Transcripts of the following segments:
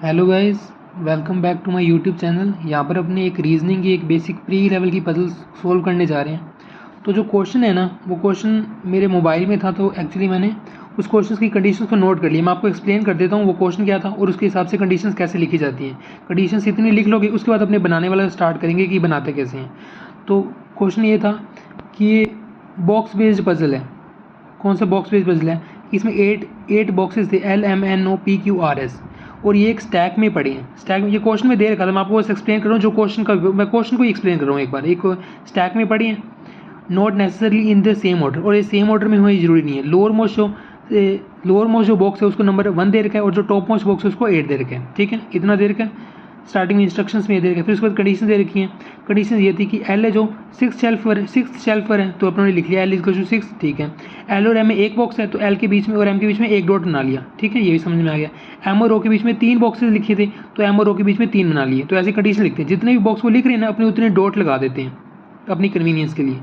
Hello guys, welcome back to my YouTube channel. यहाँ पर अपने एक रीजनिंग की एक बेसिक प्री लेवल की पजल सोल्व करने जा रहे हैं। तो जो क्वेश्चन है ना, वो क्वेश्चन मेरे मोबाइल में था, तो एक्चुअली मैंने उस क्वेश्चन की कंडीशंस को नोट कर लिया। मैं आपको एक्सप्लेन कर देता हूँ वो क्वेश्चन क्या था और उसके हिसाब से कंडीशंस कैसे लिखी जाती हैं। कंडीशंस इतनी लिख लोगे, उसके बाद अपने बनाने वाला स्टार्ट करेंगे कि बनाते कैसे हैं। तो क्वेश्चन ये था कि ये बॉक्स बेस्ड पजल है। कौन सा बॉक्स बेस्ड पजल है? इसमें एट बॉक्सेस थे, LMNOPQRS, और ये एक स्टैक में पड़े हैं। स्टैक में ये क्वेश्चन में दे रखा था, मैं आपको बस एक्सप्लेन कर रहा हूँ जो क्वेश्चन का, मैं क्वेश्चन को ही एक्सप्लेन कर रहा हूँ एक बार। एक स्टैक में पड़ी हैं, not necessarily in the same order, और ये सेम ऑर्डर में होना जरूरी नहीं है। लोअर मोस्ट जो बॉक्स है उसको नंबर 1 दे रखा है और जो टॉप मोस्ट बॉक्स है उसको 8 दे रखा है। ठीक है, इतना दे रखा है स्टार्टिंग में इंस्ट्रक्शंस में दे रखा है। फिर उसके बाद कंडीशन दे रखी है। कंडीशन ये थी कि एल है जो सिक्स शेल्फ पर है, तो अपने लिख लिया एल इज टू 6। ठीक है, एल और एम में एक बॉक्स है, तो एल के बीच में और एम के बीच में एक डॉट बना लिया। ठीक है, ये भी समझ में आ गया। एम और ओ के बीच में 3 बॉक्सेस लिखे थे, तो एम और ओ के बीच में 3 बना लिए। तो ऐसी कंडीशन लिखते हैं, जितने भी बॉक्स वो लिख रहे हैं ना, अपने उतने डॉट लगा देते हैं अपनी कन्वीनियंस के लिए।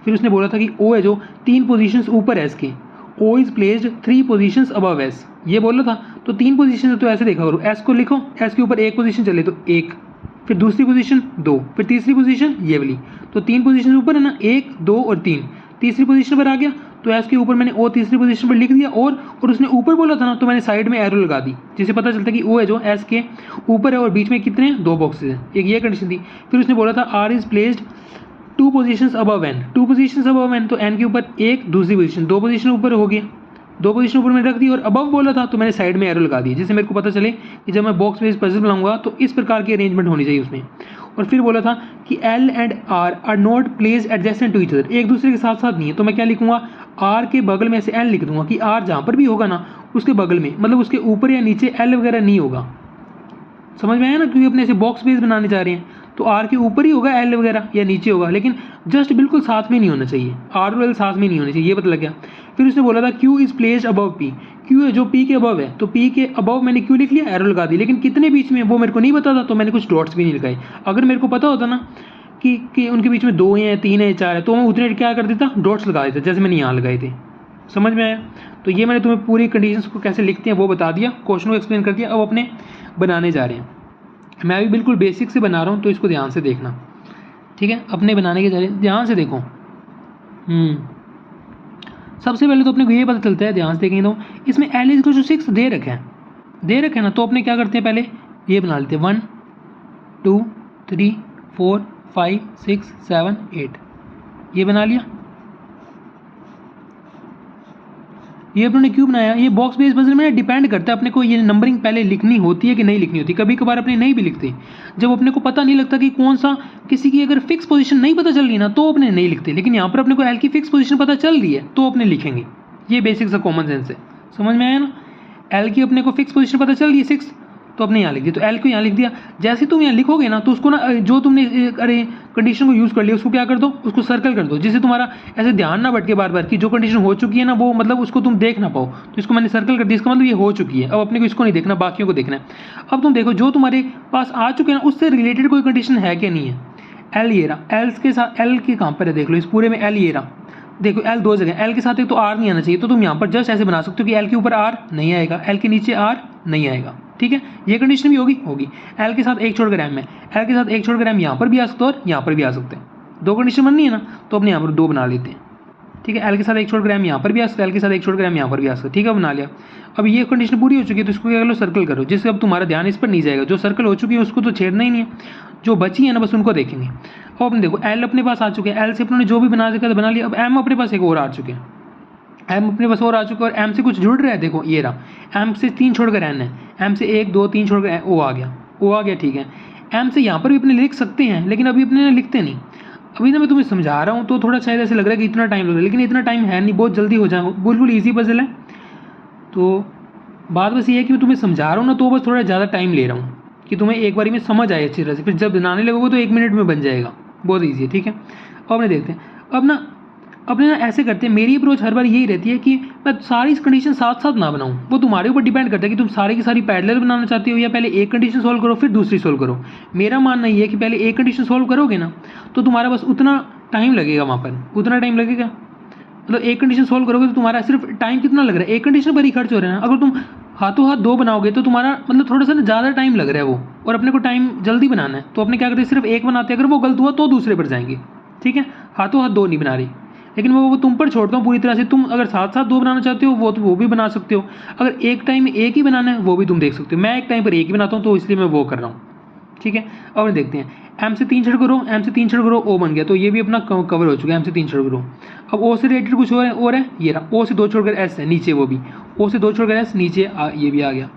फिर उसने बोला था कि ओ है जो 3 पोजीशंस ऊपर है इसके, O is placed 3 positions above S, ये बोला था। तो 3 पोजीशन है, तो ऐसे देखा करो, एस को लिखो, एस के ऊपर एक पोजीशन चले तो 1, फिर दूसरी पोजीशन 2, फिर तीसरी पोजीशन ये वाली। तो 3 पोजीशन ऊपर है ना, 1 2 और 3, तीसरी पोजीशन पर आ गया, तो एस के ऊपर मैंने ओ तीसरी पोजीशन पर लिख दिया। और उसने ऊपर बोला था ना, तो मैंने साइड में एरो लगा दी, जिससे पता चलता है कि ओ है जो एस के ऊपर है और बीच में कितने 2 बॉक्सेस हैं। एक ये कंडीशन थी। फिर उसने बोला था R is placed 2 positions above N, 2 positions above N, तो एन के ऊपर एक, दूसरी पोजीशन 2 पोजीशन ऊपर हो गया, 2 पोजीशन ऊपर मैंने रख दी। और अबव बोला था तो मैंने साइड में एरो लगा दिया, जिससे मेरे को पता चले कि जब मैं बॉक्स बेस्ड पजल बनाऊंगा तो इस प्रकार की अरेंजमेंट होनी चाहिए उसमें। और फिर बोला था कि L and R not place adjacent to each other, एक दूसरे के साथ साथ नहीं है। तो मैं क्या लिखूंगा, आर के बगल में से एल लिख दूंगा कि आर जहाँ पर भी होगा ना, उसके बगल में, मतलब उसके ऊपर या नीचे एल वगैरह नहीं होगा। समझ में आया ना, क्योंकि अपने ऐसे बॉक्स बेस बनाने जा रहे हैं, तो आर के ऊपर ही होगा एल वगैरह या नीचे होगा, लेकिन जस्ट बिल्कुल साथ में नहीं होना चाहिए, आर और एल साथ में नहीं होना चाहिए, ये पता लग गया। फिर उसने बोला था Q is placed above P, Q है जो पी के अबव है, तो पी के अबव मैंने क्यू लिख लिया, एरो लगा दी, लेकिन कितने बीच में वो मेरे को नहीं पता था, तो मैंने कुछ डॉट्स भी नहीं लगाए। अगर मेरे को पता होता ना कि उनके बीच में 2 हैं 3 है 4 है, तो मैं उतने क्या कर देता, डॉट्स लगा देता, जैसे मैंने यहाँ लगाए थे। समझ में आया? तो ये मैंने तुम्हें पूरी कंडीशंस को कैसे लिखते हैं वो बता दिया, क्वेश्चन को एक्सप्लेन कर दिया। अब अपने बनाने जा रहे हैं। मैं भी बिल्कुल बेसिक से बना रहा हूँ, तो इसको ध्यान से देखना। ठीक है, अपने बनाने के जरिए ध्यान से देखो। सबसे पहले तो अपने को ये पता चलता है, ध्यान से देखेंगे तो इसमें एल इज को जो 6 दे रखे हैं ना, तो अपने क्या करते हैं, पहले ये बना लेते हैं 1 2 3 4 5 6 7 8, ये बना लिया। ये अपने क्यों बनाया, ये बॉक्स बेस्ड पजल में डिपेंड करता है अपने को ये नंबरिंग पहले लिखनी होती है कि नहीं लिखनी होती। कभी कभार अपने नहीं भी लिखते, जब अपने को पता नहीं लगता कि कौन सा, किसी की अगर फिक्स पोजीशन नहीं पता चल रही ना, तो अपने नहीं लिखते। लेकिन यहाँ पर अपने को एल की फिक्स पोजीशन पता चल रही है, तो अपने लिखेंगे। ये बेसिक सा कॉमन सेंस है, समझ में आया ना। एल की अपने को फिक्स पोजीशन पता चल रही है 6, तो अपने यहाँ लिख दिया, तो एल को यहाँ लिख दिया। जैसे तुम यहाँ लिखोगे ना, तो उसको ना, जो तुमने अरे कंडीशन को यूज़ कर लिया, उसको क्या कर दो, उसको सर्कल कर दो, जिससे तुम्हारा ऐसे ध्यान ना भटके बार बार कि जो कंडीशन हो चुकी है ना, वो मतलब उसको तुम देख ना पाओ। तो इसको मैंने सर्कल कर दिया, इसका मतलब ये हो चुकी है। अब अपने को इसको नहीं देखना, बाकियों को देखना है। अब तुम देखो जो तुम्हारे पास आ चुके हैं ना, उससे रिलेटेड कोई कंडीशन है कि नहीं है। एल ये रहा, एल के साथ, एल के कहाँ पर है देख लो, इस पूरे में एल ये रहा, देखो एल 2 जगह, एल के साथ एक तो आर नहीं आना चाहिए, तो तुम यहाँ पर जस्ट ऐसे बना सकते हो कि एल के ऊपर आर नहीं आएगा, एल के नीचे आर नहीं आएगा। ठीक है, ये कंडीशन भी होगी। एल के साथ एक छोड़कर एम है, एल के साथ एक छोड़कर एम यहाँ पर भी आ सकते हैं और यहाँ पर भी आ सकते हैं। 2 कंडीशन बननी है ना, तो अपने यहाँ पर 2 बना लेते हैं। ठीक है, एल के साथ एक छोड़कर एम यहाँ पर भी आ सकता है, एल के साथ एक छोड़कर एम यहाँ पर भी आ सकता है। ठीक है, बना लिया। अब ये कंडीशन पूरी हो चुकी है, तो इसको क्या करो, सर्कल करो, जिससे अब तुम्हारा ध्यान इस पर नहीं जाएगा। जो सर्कल हो चुकी है उसको तो छेड़ना ही नहीं है, जो बची है ना बस उनको देखेंगे। अब अपने देखो एल अपने पास आ चुके हैं, एल से अपने जो भी बना सका बना लिया। अब एम अपने पास एक और आ चुके हैं, एम अपने पास और आ चुका है, और एम से कुछ जुड़ रहा है, देखो ये रहा, एम से 3 छोड़कर एन है, एम से 1 2 3 छोड़कर ओ आ गया। ठीक है, एम से यहाँ पर भी अपने लिख सकते हैं, लेकिन अभी अपने लिखते नहीं। अभी ना मैं तुम्हें समझा रहा हूँ, तो थोड़ा शायद ऐसे लग रहा है कि इतना टाइम लग रहा है, लेकिन इतना टाइम है नहीं, बहुत जल्दी हो जाए, बिल्कुल ईजी पजल है। तो बात बस ये है कि मैं तुम्हें समझा रहा हूँ ना, तो बस थोड़ा ज़्यादा टाइम ले रहा हूँ कि तुम्हें एक बारी में समझ आए अच्छी तरह से। फिर जब बनाने लगोगे तो 1 मिनट में बन जाएगा, बहुत ईजी है। ठीक है, अब अपने देखते हैं। अब ना अपने ना ऐसे करते हैं, मेरी अप्रोच हर बार यही रहती है कि मैं सारी कंडीशन साथ साथ ना बनाऊं, वो तुम्हारे ऊपर डिपेंड करता है कि तुम सारी की सारी पैरेलल बनाना चाहते हो या पहले एक कंडीशन सोल्व करो फिर दूसरी सोल्व करो। मेरा मानना ये है कि पहले एक कंडीशन सोल्व करोगे ना, तो तुम्हारा बस उतना टाइम लगेगा, वहाँ पर उतना टाइम लगेगा। मतलब एक कंडीशन सोल्व करोगे तो तुम्हारा सिर्फ टाइम कितना लग रहा है, एक कंडीशन पर ही खर्च हो रहा है ना। अगर तुम हाथों हाथ 2 बनाओगे तो तुम्हारा मतलब थोड़ा सा ना ज़्यादा टाइम लग रहा है वो, और अपने को टाइम जल्दी बनाना है, तो अपने क्या करते हैं सिर्फ एक बनाते हैं, अगर वो गलत हुआ तो दूसरे पर जाएंगे, ठीक है। हाथों हाथ 2 नहीं बना रही, लेकिन वो तुम पर छोड़ता हूँ पूरी तरह से। तुम अगर साथ साथ 2 बनाना चाहते हो वो तो वो भी बना सकते हो, अगर एक टाइम में एक ही बनाना है वो भी तुम देख सकते हो। मैं एक टाइम पर एक ही बनाता हूँ तो इसलिए मैं वो कर रहा हूँ, ठीक है। अब देखते हैं, एम से 3 छिड़क रो, एम से 3 छिड़क रो, ओ बन गया, तो ये भी अपना कवर हो चुका है, एम से 3 छिड़क रो। अब ओ से रिलेटेड कुछ और है, ये रहा, ओ से 2 छोड़कर एस है नीचे, वो भी ओ से 2 छोड़कर एस नीचे, ये भी आ गया।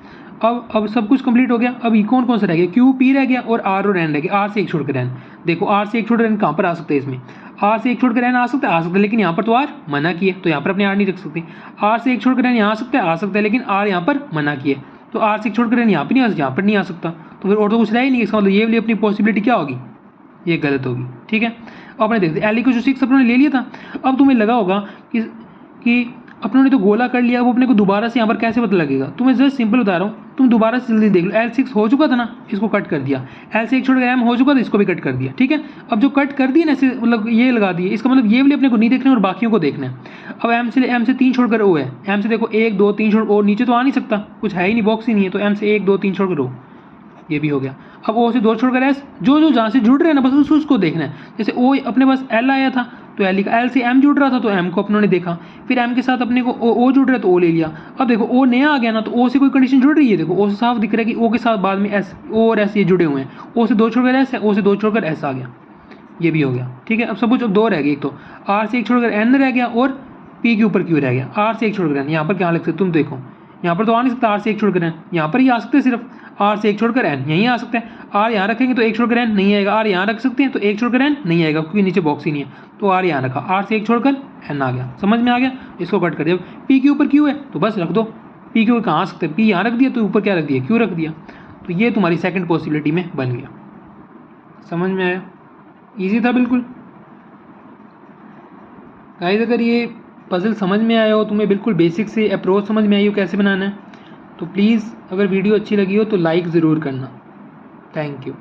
अब सब कुछ कंप्लीट हो गया। अब ये कौन कौन सा रह गया, क्यू पी रह गया और आर और एन रह गया। आर से एक छोड़कर एन, देखो आर से एक छोड़कर एन कहाँ पर आ सकता है, इसमें आर से एक छोड़कर एन आ सकता है, लेकिन यहाँ पर तो आर मना किया, तो यहाँ पर अपने आर नहीं रख सकते। आर से एक छोड़कर एन यहाँ आ सकता है, लेकिन आर यहाँ पर मना किया, तो आर से एक छोड़कर एन यहाँ पर नहीं यहाँ पर नहीं आ सकता, तो फिर और तो कुछ रह ही नहीं। इसका मतलब ये वाली अपनी पॉसिबिलिटी क्या होगी, ये गलत होगी, ठीक है। अब अपने देखते एल को जो 6 अपनों ने ले लिया था। अब तुम्हें लगा होगा कि अपनों ने तो गोला कर लिया, वो अपने को दोबारा से यहाँ पर कैसे पता लगेगा। तुम्हें जस्ट सिंपल बता रहा हूँ, तुम दोबारा से जल्दी देख लो। L6 हो चुका था ना, इसको कट कर दिया। L से एक छोड़ M हो चुका था, इसको भी कट कर दिया, ठीक है। अब जो कट कर दिया ना, ऐसे मतलब ये लगा दिए, इसका मतलब ये वाले अपने को नहीं देखना और बाकियों को देखना है। अब M से 3 छोड़कर O है, M से देखो 1 2 3 छोड़, O नीचे तो आ नहीं सकता, कुछ है ही नहीं, बॉक्स ही नहीं है, तो M से 1 2 3 छोड़कर O, ये भी हो गया। अब O से 2 छोड़कर S, जो जहाँ से जुड़ रहे हैं ना बस उसको देखना है। जैसे O अपने पास L आया था तो L लिखा, L से M जुड़ रहा था तो M को अपनों ने देखा, फिर M के साथ अपने को O जुड़ रहा है तो O ले लिया। अब देखो O नया आ गया ना, तो O से कोई कंडीशन जुड़ रही है, देखो O से साफ दिख रहा है कि O के साथ बाद में S, O और S ये जुड़े हुए हैं। O से 2 छोड़कर S है, O से 2 छोड़कर S आ गया, ये भी हो गया, ठीक है। अब सब कुछ अब 2 रह गए, एक तो R से एक छोड़कर N रह गया और P के ऊपर Q रह गया। R से एक छोड़कर N, यहाँ पर क्या लिख सकते तुम देखो, यहाँ पर तो आ नहीं सकता R से एक छोड़कर N, यहाँ पर ही आ सकते हैं सिर्फ R से एक छोड़कर N, यहीं आ सकते हैं। R यहाँ रखेंगे तो एक छोड़कर N नहीं आएगा, R यहाँ रख सकते हैं तो एक छोड़कर N नहीं आएगा क्योंकि नीचे बॉक्स ही नहीं है, तो R यहाँ रखा, R से एक छोड़कर N आ गया, समझ में आ गया। इसको कट कर दिया। P के ऊपर Q है तो बस रख दो, P के ऊपर कहाँ आ सकते हैं, P यहाँ रख दिया तो ऊपर क्या रख दिया, Q रख दिया, तो ये तुम्हारी सेकंड पॉसिबिलिटी में बन गया। समझ में आया, ईजी था बिल्कुल। गाइस अगर ये पजल समझ में आया हो, तुम्हें बिल्कुल बेसिक से अप्रोच समझ में आई हो कैसे बनाना है, तो प्लीज़ अगर वीडियो अच्छी लगी हो तो लाइक ज़रूर करना। Thank you.